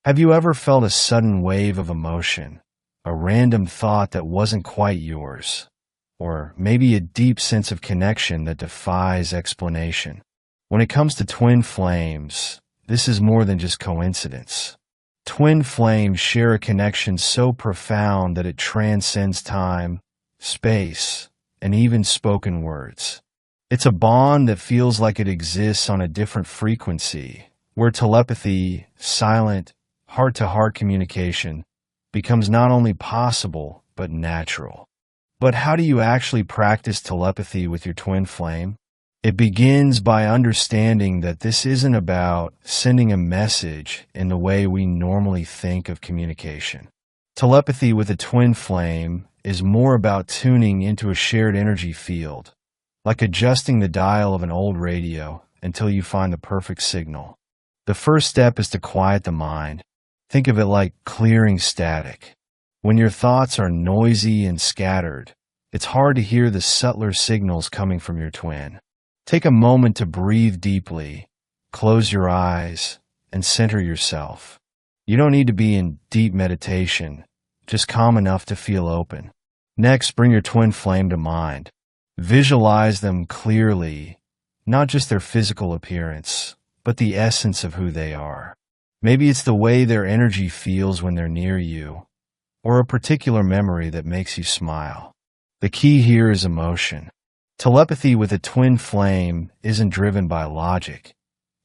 Have you ever felt a sudden wave of emotion, a random thought that wasn't quite yours, or maybe a deep sense of connection that defies explanation? When it comes to twin flames, this is more than just coincidence. Twin flames share a connection so profound that it transcends time, space, and even spoken words. It's a bond that feels like it exists on a different frequency, where telepathy, silent, heart-to-heart communication, becomes not only possible, but natural. But how do you actually practice telepathy with your twin flame? It begins by understanding that this isn't about sending a message in the way we normally think of communication. Telepathy with a twin flame is more about tuning into a shared energy field, like adjusting the dial of an old radio until you find the perfect signal. The first step is to quiet the mind. Think of it like clearing static. When your thoughts are noisy and scattered, it's hard to hear the subtler signals coming from your twin. Take a moment to breathe deeply, close your eyes, and center yourself. You don't need to be in deep meditation, just calm enough to feel open. Next, bring your twin flame to mind. Visualize them clearly, not just their physical appearance, but the essence of who they are. Maybe it's the way their energy feels when they're near you, or a particular memory that makes you smile. The key here is emotion. Telepathy with a twin flame isn't driven by logic.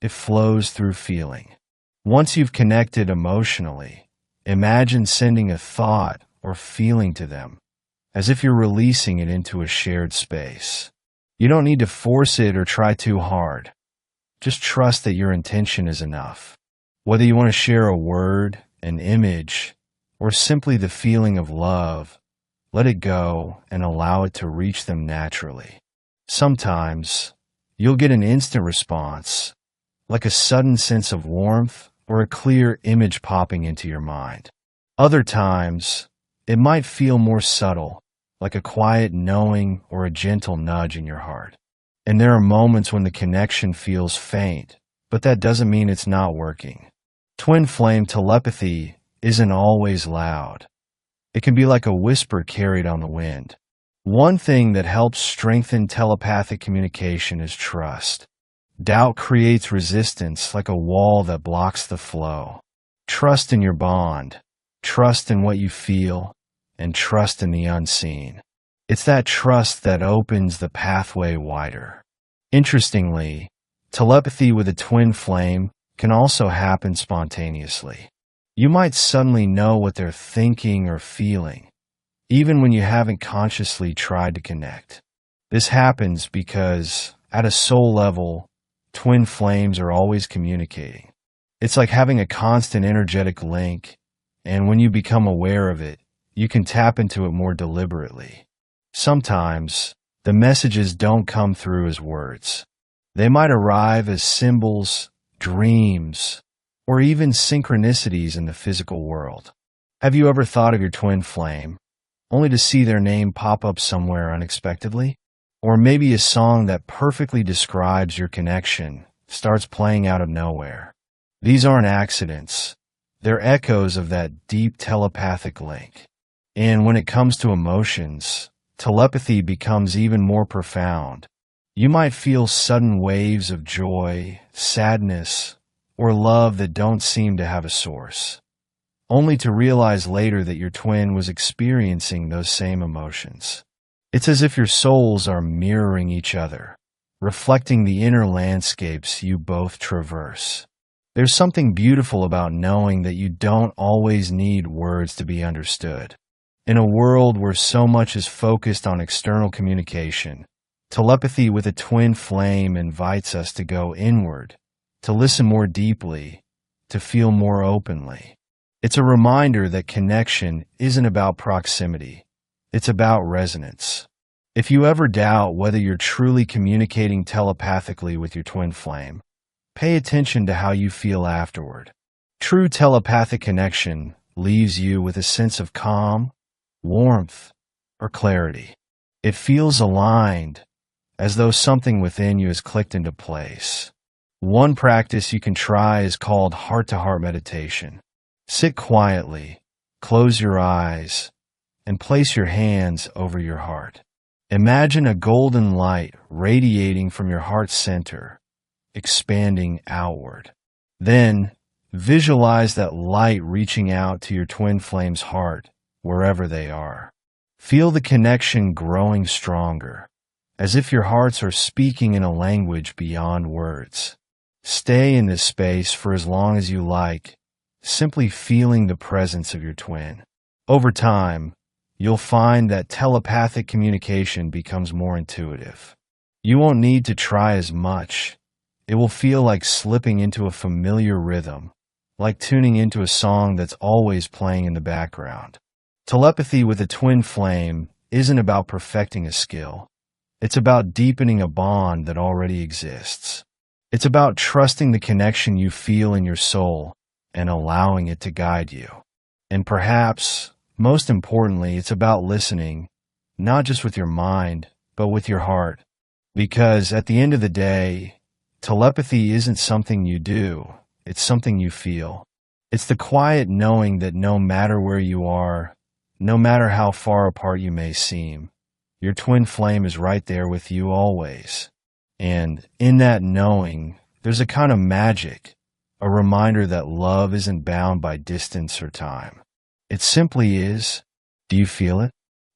It flows through feeling. Once you've connected emotionally, imagine sending a thought or feeling to them, as if you're releasing it into a shared space. You don't need to force it or try too hard. Just trust that your intention is enough. Whether you want to share a word, an image, or simply the feeling of love, let it go and allow it to reach them naturally. Sometimes, you'll get an instant response, like a sudden sense of warmth or a clear image popping into your mind. Other times, it might feel more subtle, like a quiet knowing or a gentle nudge in your heart. And there are moments when the connection feels faint, but that doesn't mean it's not working. Twin flame telepathy isn't always loud. It can be like a whisper carried on the wind. One thing that helps strengthen telepathic communication is trust. Doubt creates resistance like a wall that blocks the flow. Trust in your bond, trust in what you feel, and trust in the unseen. It's that trust that opens the pathway wider. Interestingly, telepathy with a twin flame can also happen spontaneously. You might suddenly know what they're thinking or feeling, even when you haven't consciously tried to connect. This happens because, at a soul level, twin flames are always communicating. It's like having a constant energetic link, and when you become aware of it, you can tap into it more deliberately. Sometimes, the messages don't come through as words. They might arrive as symbols, dreams, or even synchronicities in the physical world. Have you ever thought of your twin flame, only to see their name pop up somewhere unexpectedly? Or maybe a song that perfectly describes your connection starts playing out of nowhere. These aren't accidents. They're echoes of that deep telepathic link. And when it comes to emotions, telepathy becomes even more profound. You might feel sudden waves of joy, sadness, or love that don't seem to have a source, only to realize later that your twin was experiencing those same emotions. It's as if your souls are mirroring each other, reflecting the inner landscapes you both traverse. There's something beautiful about knowing that you don't always need words to be understood. In a world where so much is focused on external communication, telepathy with a twin flame invites us to go inward, to listen more deeply, to feel more openly. It's a reminder that connection isn't about proximity. It's about resonance. If you ever doubt whether you're truly communicating telepathically with your twin flame, pay attention to how you feel afterward. True telepathic connection leaves you with a sense of calm, warmth, or clarity. It feels aligned, as though something within you has clicked into place. One practice you can try is called heart-to-heart meditation. Sit quietly, close your eyes, and place your hands over your heart. Imagine a golden light radiating from your heart center, expanding outward. Then, visualize that light reaching out to your twin flame's heart, wherever they are. Feel the connection growing stronger, as if your hearts are speaking in a language beyond words. Stay in this space for as long as you like, simply feeling the presence of your twin. Over time, you'll find that telepathic communication becomes more intuitive. You won't need to try as much. It will feel like slipping into a familiar rhythm, like tuning into a song that's always playing in the background. Telepathy with a twin flame isn't about perfecting a skill. It's about deepening a bond that already exists. It's about trusting the connection you feel in your soul and allowing it to guide you. And perhaps, most importantly, it's about listening, not just with your mind, but with your heart. Because at the end of the day, telepathy isn't something you do, it's something you feel. It's the quiet knowing that no matter where you are, no matter how far apart you may seem, your twin flame is right there with you always. And in that knowing, there's a kind of magic, a reminder that love isn't bound by distance or time. It simply is. Do you feel it?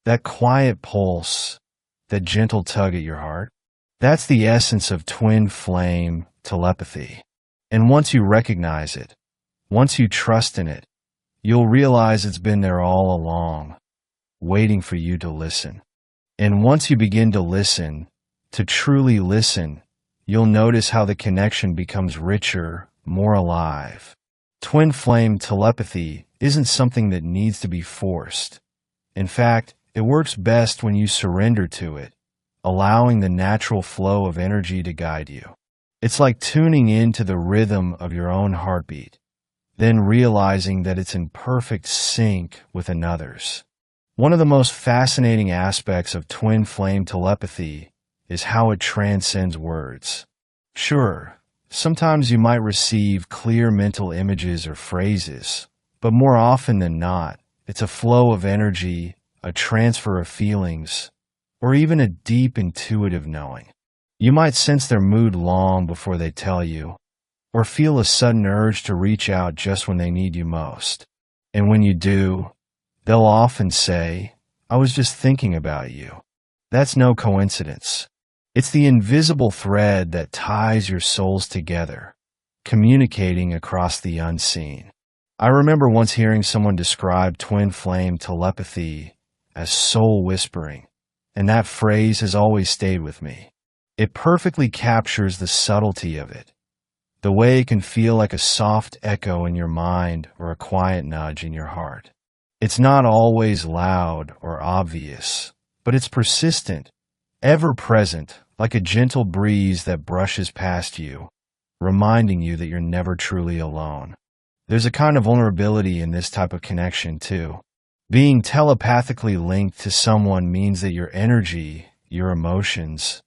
That quiet pulse, that gentle tug at your heart? That's the essence of twin flame telepathy. And once you recognize it, once you trust in it, you'll realize it's been there all along, waiting for you to listen. And once you begin to listen, to truly listen, you'll notice how the connection becomes richer, more alive. Twin flame telepathy isn't something that needs to be forced. In fact, it works best when you surrender to it, allowing the natural flow of energy to guide you. It's like tuning into the rhythm of your own heartbeat, then realizing that it's in perfect sync with another's. One of the most fascinating aspects of twin flame telepathy is how it transcends words. Sure, sometimes you might receive clear mental images or phrases, but more often than not, it's a flow of energy, a transfer of feelings, or even a deep intuitive knowing. You might sense their mood long before they tell you, or feel a sudden urge to reach out just when they need you most. And when you do, they'll often say, "I was just thinking about you." That's no coincidence. It's the invisible thread that ties your souls together, communicating across the unseen. I remember once hearing someone describe twin flame telepathy as soul whispering, and that phrase has always stayed with me. It perfectly captures the subtlety of it, the way it can feel like a soft echo in your mind or a quiet nudge in your heart. It's not always loud or obvious, but it's persistent, ever present, like a gentle breeze that brushes past you, reminding you that you're never truly alone. There's a kind of vulnerability in this type of connection, too. Being telepathically linked to someone means that your energy, your emotions,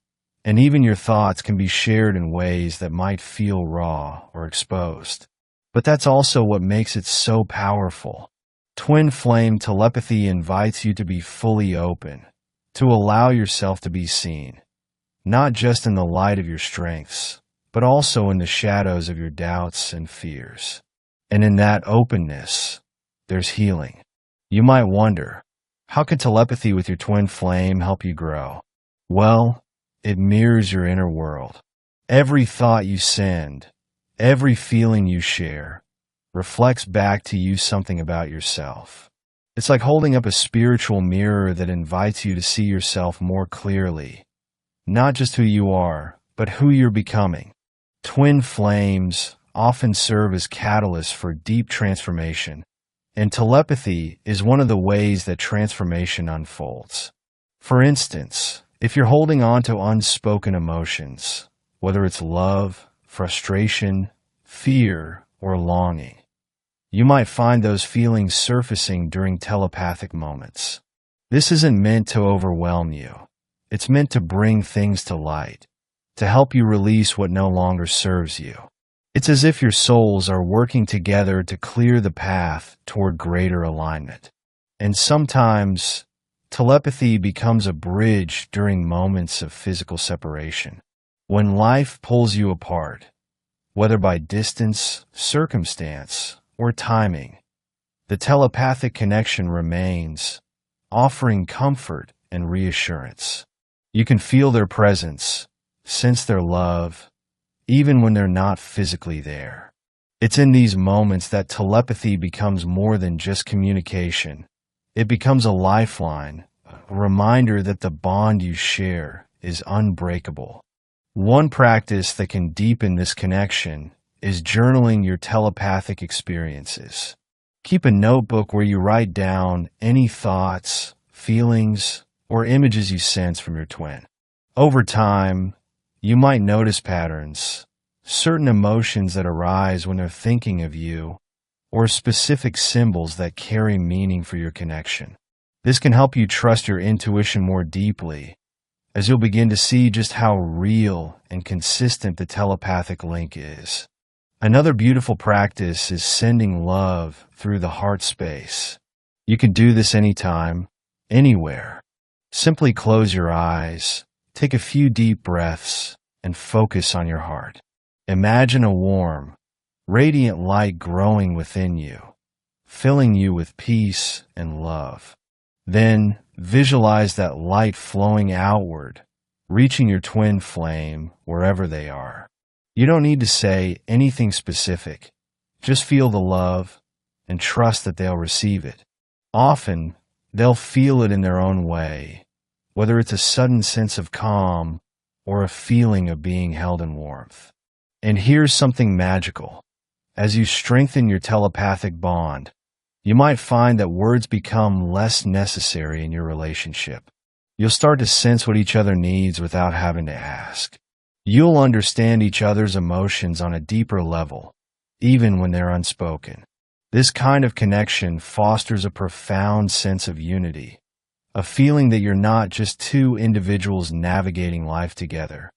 and even your thoughts can be shared in ways that might feel raw or exposed. But that's also what makes it so powerful. Twin flame telepathy invites you to be fully open, to allow yourself to be seen, not just in the light of your strengths, but also in the shadows of your doubts and fears. And in that openness, there's healing. You might wonder, how can telepathy with your twin flame help you grow? Well, it mirrors your inner world. Every thought you send, every feeling you share, reflects back to you something about yourself. It's like holding up a spiritual mirror that invites you to see yourself more clearly, not just who you are, but who you're becoming. Twin flames often serve as catalysts for deep transformation, and telepathy is one of the ways that transformation unfolds. For instance, if you're holding on to unspoken emotions, whether it's love, frustration, fear, or longing, you might find those feelings surfacing during telepathic moments. This isn't meant to overwhelm you. It's meant to bring things to light, to help you release what no longer serves you. It's as if your souls are working together to clear the path toward greater alignment. And sometimes, telepathy becomes a bridge during moments of physical separation. When life pulls you apart, whether by distance, circumstance, or timing, the telepathic connection remains, offering comfort and reassurance. You can feel their presence, sense their love, even when they're not physically there. It's in these moments that telepathy becomes more than just communication. It becomes a lifeline, a reminder that the bond you share is unbreakable. One practice that can deepen this connection is journaling your telepathic experiences. Keep a notebook where you write down any thoughts, feelings, or images you sense from your twin. Over time, you might notice patterns, certain emotions that arise when they're thinking of you, or specific symbols that carry meaning for your connection. This can help you trust your intuition more deeply, as you'll begin to see just how real and consistent the telepathic link is. Another beautiful practice is sending love through the heart space. You can do this anytime, anywhere. Simply close your eyes, take a few deep breaths, and focus on your heart. Imagine a warm, radiant light growing within you, filling you with peace and love. Then visualize that light flowing outward, reaching your twin flame wherever they are. You don't need to say anything specific. Just feel the love and trust that they'll receive it. Often, they'll feel it in their own way, whether it's a sudden sense of calm or a feeling of being held in warmth. And here's something magical. As you strengthen your telepathic bond, you might find that words become less necessary in your relationship. You'll start to sense what each other needs without having to ask. You'll understand each other's emotions on a deeper level, even when they're unspoken. This kind of connection fosters a profound sense of unity, a feeling that you're not just two individuals navigating life together,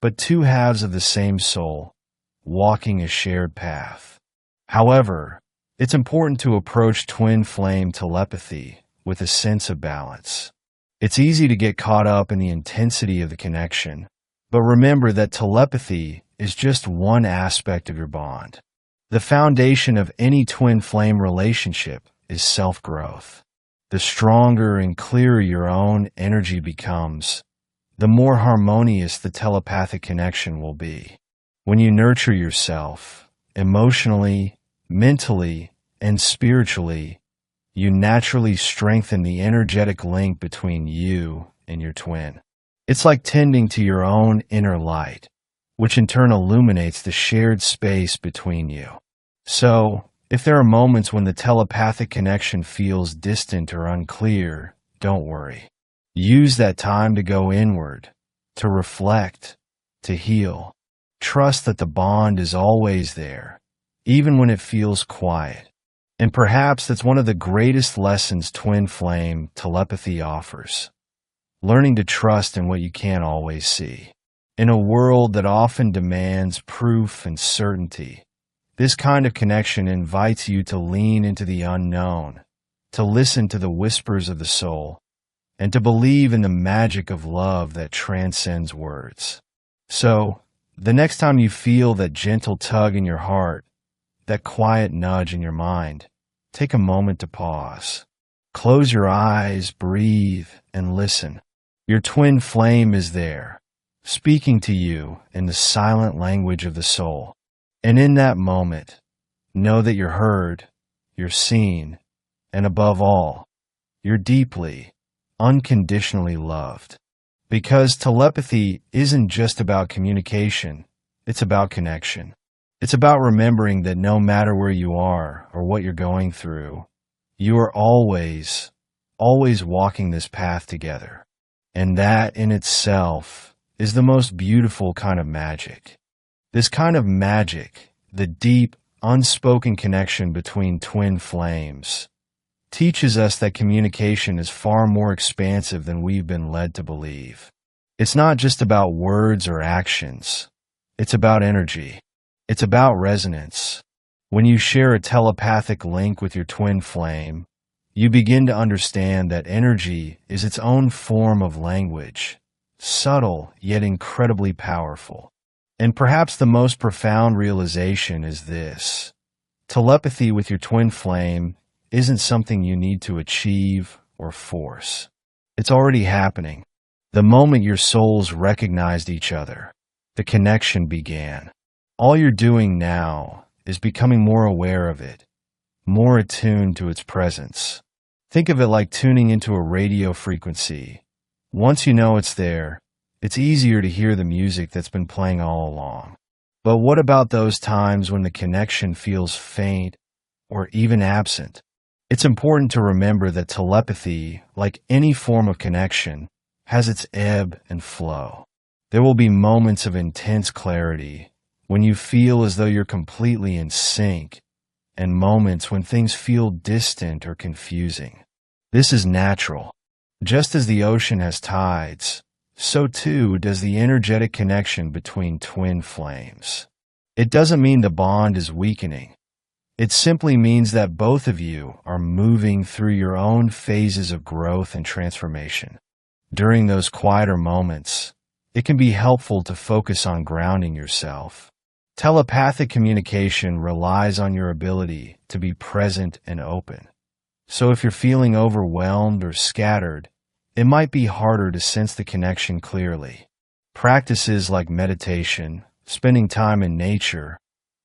but two halves of the same soul, walking a shared path. However, it's important to approach twin flame telepathy with a sense of balance. It's easy to get caught up in the intensity of the connection, but remember that telepathy is just one aspect of your bond. The foundation of any twin flame relationship is self-growth. The stronger and clearer your own energy becomes, the more harmonious the telepathic connection will be. When you nurture yourself, emotionally, mentally, and spiritually, you naturally strengthen the energetic link between you and your twin. It's like tending to your own inner light, which in turn illuminates the shared space between you. So, if there are moments when the telepathic connection feels distant or unclear, don't worry. Use that time to go inward, to reflect, to heal. Trust that the bond is always there, even when it feels quiet. And perhaps that's one of the greatest lessons twin flame telepathy offers. Learning to trust in what you can't always see. In a world that often demands proof and certainty, this kind of connection invites you to lean into the unknown, to listen to the whispers of the soul, and to believe in the magic of love that transcends words. So, the next time you feel that gentle tug in your heart, that quiet nudge in your mind, take a moment to pause. Close your eyes, breathe, and listen. Your twin flame is there, speaking to you in the silent language of the soul. And in that moment, know that you're heard, you're seen, and above all, you're deeply, unconditionally loved. Because telepathy isn't just about communication, it's about connection. It's about remembering that no matter where you are or what you're going through, you are always walking this path together. And that in itself is the most beautiful kind of magic. This kind of magic, the deep, unspoken connection between twin flames, teaches us that communication is far more expansive than we've been led to believe. It's not just about words or actions. It's about energy. It's about resonance. When you share a telepathic link with your twin flame, you begin to understand that energy is its own form of language, subtle yet incredibly powerful. And perhaps the most profound realization is this: telepathy with your twin flame isn't something you need to achieve or force. It's already happening. The moment your souls recognized each other, the connection began. All you're doing now is becoming more aware of it, more attuned to its presence. Think of it like tuning into a radio frequency. Once you know it's there, it's easier to hear the music that's been playing all along. But what about those times when the connection feels faint or even absent? It's important to remember that telepathy, like any form of connection, has its ebb and flow. There will be moments of intense clarity when you feel as though you're completely in sync, and moments when things feel distant or confusing. This is natural. Just as the ocean has tides, so too does the energetic connection between twin flames. It doesn't mean the bond is weakening. It simply means that both of you are moving through your own phases of growth and transformation. During those quieter moments, it can be helpful to focus on grounding yourself. Telepathic communication relies on your ability to be present and open. So if you're feeling overwhelmed or scattered, it might be harder to sense the connection clearly. Practices like meditation, spending time in nature,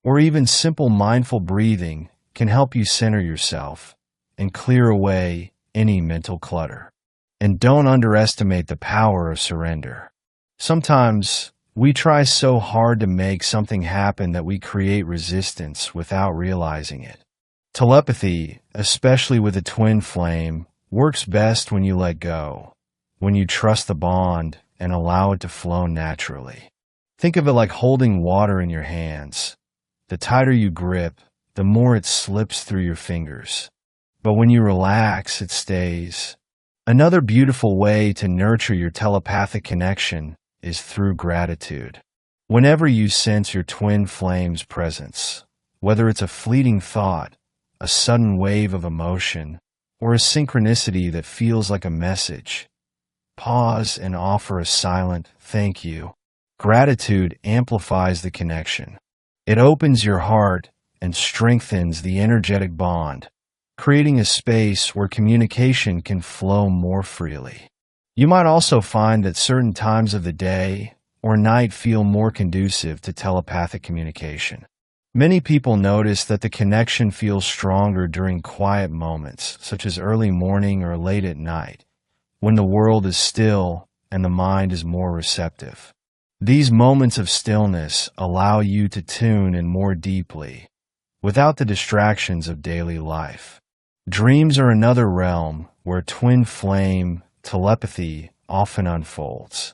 or even simple mindful breathing can help you center yourself and clear away any mental clutter. And don't underestimate the power of surrender. Sometimes we try so hard to make something happen that we create resistance without realizing it. Telepathy, especially with a twin flame, works best when you let go, when you trust the bond and allow it to flow naturally. Think of it like holding water in your hands. The tighter you grip, the more it slips through your fingers. But when you relax, it stays. Another beautiful way to nurture your telepathic connection is through gratitude. Whenever you sense your twin flame's presence, whether it's a fleeting thought, a sudden wave of emotion, or a synchronicity that feels like a message, pause and offer a silent thank you. Gratitude amplifies the connection. It opens your heart and strengthens the energetic bond, creating a space where communication can flow more freely. You might also find that certain times of the day or night feel more conducive to telepathic communication. Many people notice that the connection feels stronger during quiet moments, such as early morning or late at night, when the world is still and the mind is more receptive. These moments of stillness allow you to tune in more deeply, without the distractions of daily life. Dreams are another realm where twin flame telepathy often unfolds.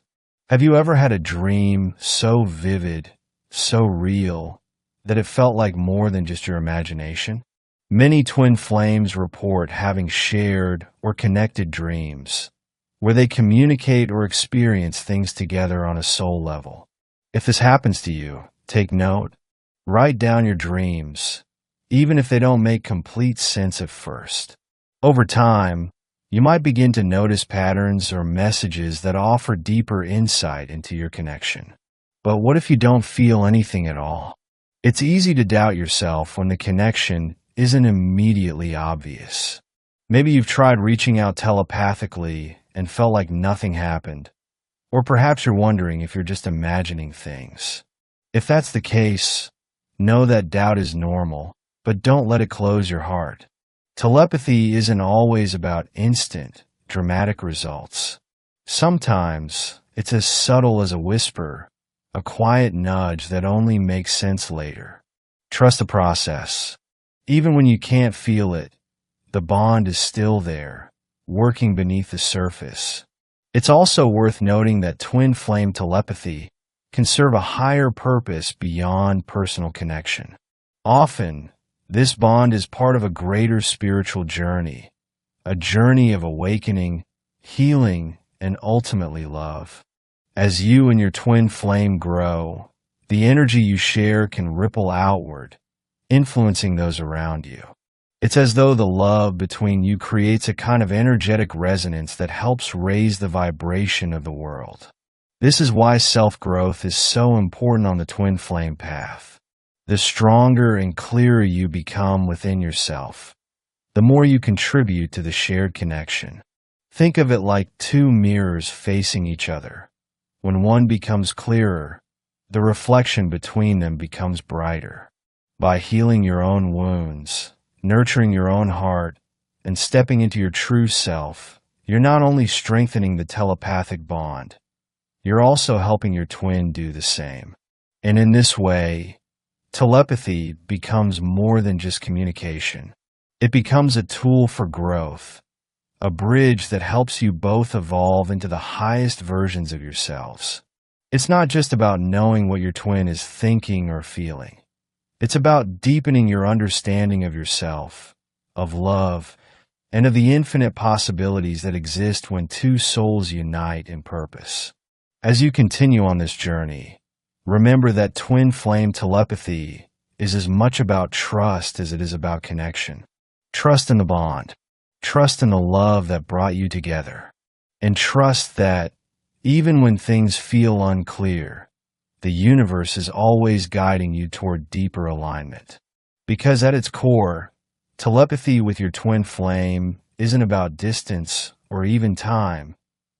Have you ever had a dream so vivid, so real, that it felt like more than just your imagination? Many twin flames report having shared or connected dreams, where they communicate or experience things together on a soul level. If this happens to you, take note. Write down your dreams, even if they don't make complete sense at first. Over time, you might begin to notice patterns or messages that offer deeper insight into your connection. But what if you don't feel anything at all? It's easy to doubt yourself when the connection isn't immediately obvious. Maybe you've tried reaching out telepathically and felt like nothing happened. Or perhaps you're wondering if you're just imagining things. If that's the case, know that doubt is normal, but don't let it close your heart. Telepathy isn't always about instant, dramatic results. Sometimes it's as subtle as a whisper, a quiet nudge that only makes sense later. Trust the process. Even when you can't feel it, the bond is still there, working beneath the surface. It's also worth noting that twin flame telepathy can serve a higher purpose beyond personal connection. Often, this bond is part of a greater spiritual journey, a journey of awakening, healing, and ultimately love. As you and your twin flame grow, The energy you share can ripple outward, influencing those around you. It's as though the love between you creates a kind of energetic resonance that helps raise the vibration of the world. This is why self-growth is so important on the twin flame path. The stronger and clearer you become within yourself, the more you contribute to the shared connection. Think of it like two mirrors facing each other. When one becomes clearer, the reflection between them becomes brighter. By healing your own wounds, nurturing your own heart, and stepping into your true self, you're not only strengthening the telepathic bond, you're also helping your twin do the same. And in this way, telepathy becomes more than just communication. It becomes a tool for growth, a bridge that helps you both evolve into the highest versions of yourselves. It's not just about knowing what your twin is thinking or feeling. It's about deepening your understanding of yourself, of love, and of the infinite possibilities that exist when two souls unite in purpose. As you continue on this journey, remember that twin flame telepathy is as much about trust as it is about connection. Trust in the bond, trust in the love that brought you together, and trust that even when things feel unclear, the universe is always guiding you toward deeper alignment. Because at its core, telepathy with your twin flame isn't about distance or even time.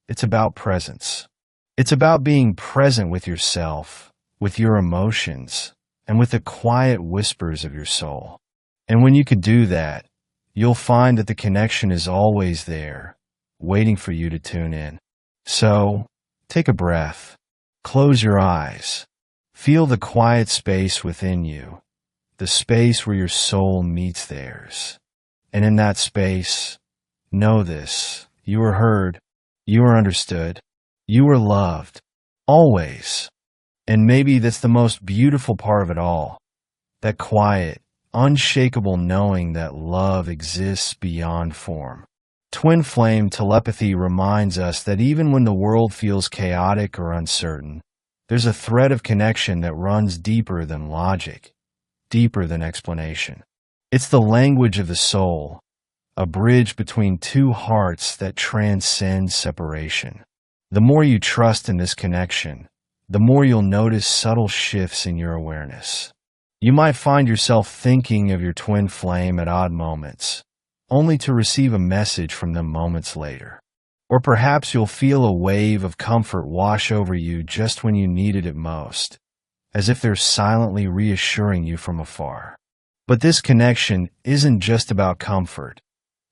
It's about presence. It's about being present with yourself, with your emotions, and with the quiet whispers of your soul. And when you can do that, you'll find that the connection is always there, waiting for you to tune in. So, take a breath, close your eyes, feel the quiet space within you, the space where your soul meets theirs. And in that space, know this: you are heard, you are understood, you are loved, always. And maybe that's the most beautiful part of it all, that quiet, unshakable knowing that love exists beyond form. Twin flame telepathy reminds us that even when the world feels chaotic or uncertain, there's a thread of connection that runs deeper than logic, deeper than explanation. It's the language of the soul, a bridge between two hearts that transcends separation. The more you trust in this connection, the more you'll notice subtle shifts in your awareness. You might find yourself thinking of your twin flame at odd moments, only to receive a message from them moments later. Or perhaps you'll feel a wave of comfort wash over you just when you needed it most, as if they're silently reassuring you from afar. But this connection isn't just about comfort.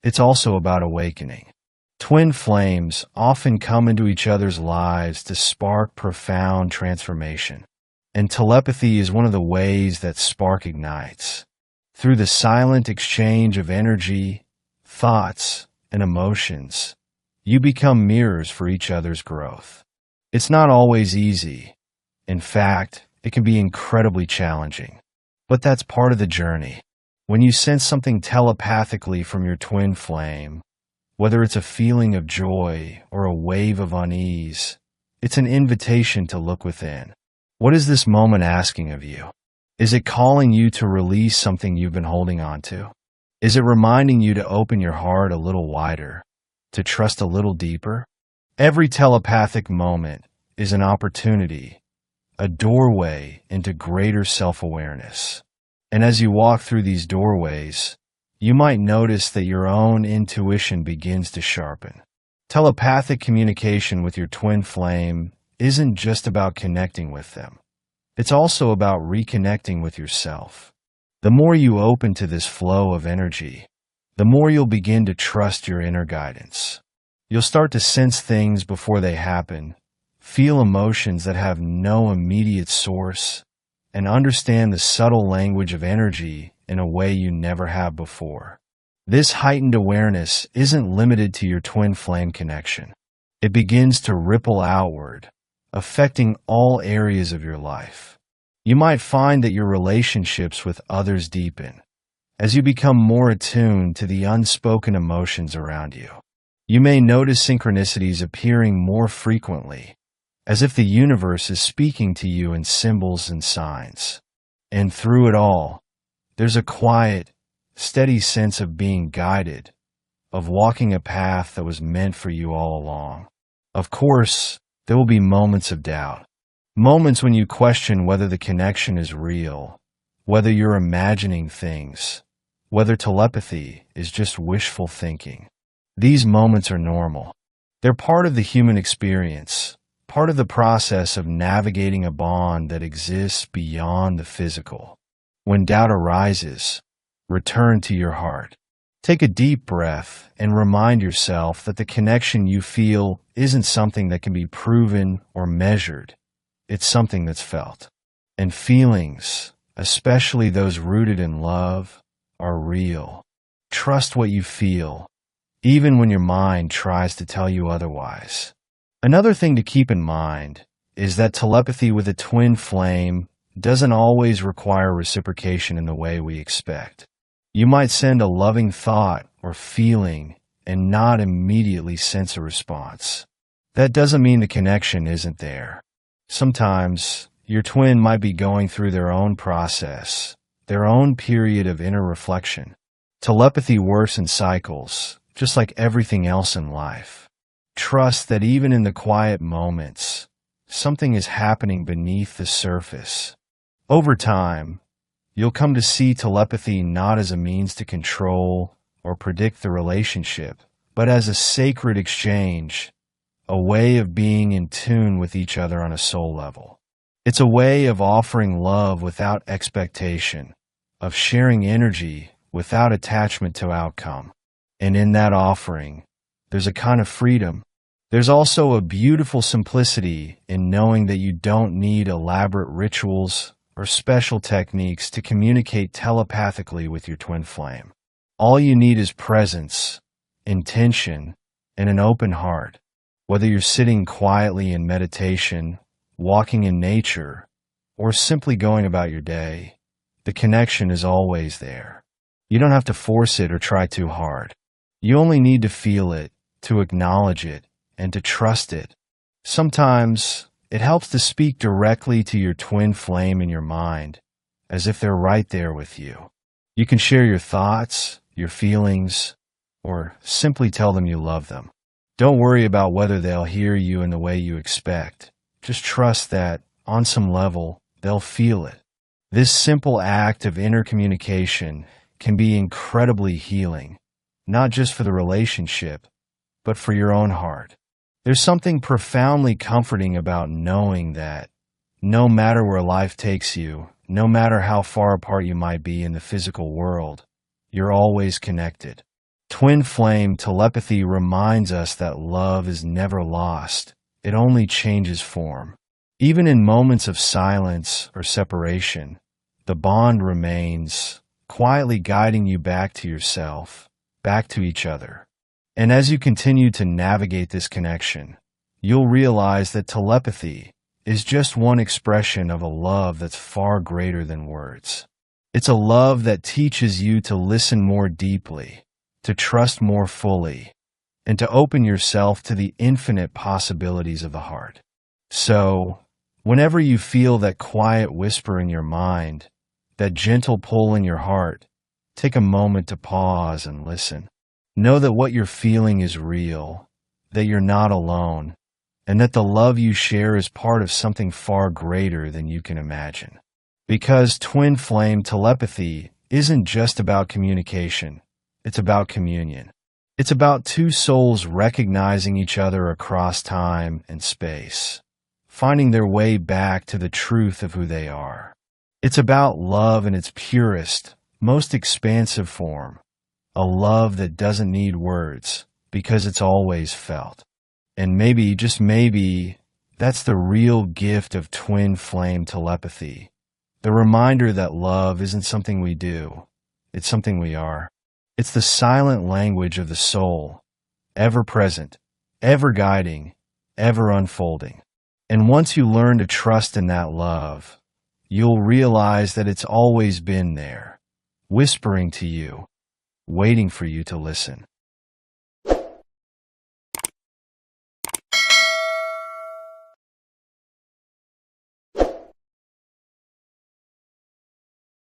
It's also about awakening. Twin flames often come into each other's lives to spark profound transformation. And telepathy is one of the ways that spark ignites. Through the silent exchange of energy, thoughts, and emotions, you become mirrors for each other's growth. It's not always easy. In fact, it can be incredibly challenging. But that's part of the journey. When you sense something telepathically from your twin flame, whether it's a feeling of joy or a wave of unease, it's an invitation to look within. What is this moment asking of you? Is it calling you to release something you've been holding on to? Is it reminding you to open your heart a little wider, to trust a little deeper? Every telepathic moment is an opportunity, a doorway into greater self-awareness. And as you walk through these doorways, you might notice that your own intuition begins to sharpen. Telepathic communication with your twin flame isn't just about connecting with them. It's also about reconnecting with yourself. The more you open to this flow of energy, the more you'll begin to trust your inner guidance. You'll start to sense things before they happen, feel emotions that have no immediate source, and understand the subtle language of energy in a way you never have before. This heightened awareness isn't limited to your twin flame connection. It begins to ripple outward, affecting all areas of your life. You might find that your relationships with others deepen as you become more attuned to the unspoken emotions around you. You may notice synchronicities appearing more frequently, as if the universe is speaking to you in symbols and signs. And through it all, there's a quiet, steady sense of being guided, of walking a path that was meant for you all along. Of course, there will be moments of doubt, moments when you question whether the connection is real, whether you're imagining things, whether telepathy is just wishful thinking. These moments are normal. They're part of the human experience, part of the process of navigating a bond that exists beyond the physical. When doubt arises, return to your heart. Take a deep breath and remind yourself that the connection you feel isn't something that can be proven or measured. It's something that's felt. And feelings, especially those rooted in love, are real. Trust what you feel, even when your mind tries to tell you otherwise. Another thing to keep in mind is that telepathy with a twin flame doesn't always require reciprocation in the way we expect. You might send a loving thought or feeling and not immediately sense a response. That doesn't mean the connection isn't there. Sometimes your twin might be going through their own process, their own period of inner reflection. Telepathy works in cycles, just like everything else in life. Trust that even in the quiet moments, something is happening beneath the surface. Over time, you'll come to see telepathy not as a means to control or predict the relationship, but as a sacred exchange, a way of being in tune with each other on a soul level. It's a way of offering love without expectation, of sharing energy without attachment to outcome. And in that offering, there's a kind of freedom. There's also a beautiful simplicity in knowing that you don't need elaborate rituals or special techniques to communicate telepathically with your twin flame. All you need is presence, intention, and an open heart. Whether you're sitting quietly in meditation, walking in nature, or simply going about your day, the connection is always there. You don't have to force it or try too hard. You only need to feel it, to acknowledge it, and to trust it. Sometimes it helps to speak directly to your twin flame in your mind, as if they're right there with you. You can share your thoughts, your feelings, or simply tell them you love them. Don't worry about whether they'll hear you in the way you expect. Just trust that, on some level, they'll feel it. This simple act of inner communication can be incredibly healing, not just for the relationship, but for your own heart. There's something profoundly comforting about knowing that no matter where life takes you, no matter how far apart you might be in the physical world, you're always connected. Twin flame telepathy reminds us that love is never lost. It only changes form. Even in moments of silence or separation, the bond remains, quietly guiding you back to yourself, back to each other. And as you continue to navigate this connection, you'll realize that telepathy is just one expression of a love that's far greater than words. It's a love that teaches you to listen more deeply, to trust more fully, and to open yourself to the infinite possibilities of the heart. So, whenever you feel that quiet whisper in your mind, that gentle pull in your heart, take a moment to pause and listen. Know that what you're feeling is real, that you're not alone, and that the love you share is part of something far greater than you can imagine. Because twin flame telepathy isn't just about communication, it's about communion. It's about two souls recognizing each other across time and space, finding their way back to the truth of who they are. It's about love in its purest, most expansive form, a love that doesn't need words because it's always felt. And maybe, just maybe, that's the real gift of twin flame telepathy. The reminder that love isn't something we do, it's something we are. It's the silent language of the soul, ever present, ever guiding, ever unfolding. And once you learn to trust in that love, you'll realize that it's always been there, whispering to you, waiting for you to listen.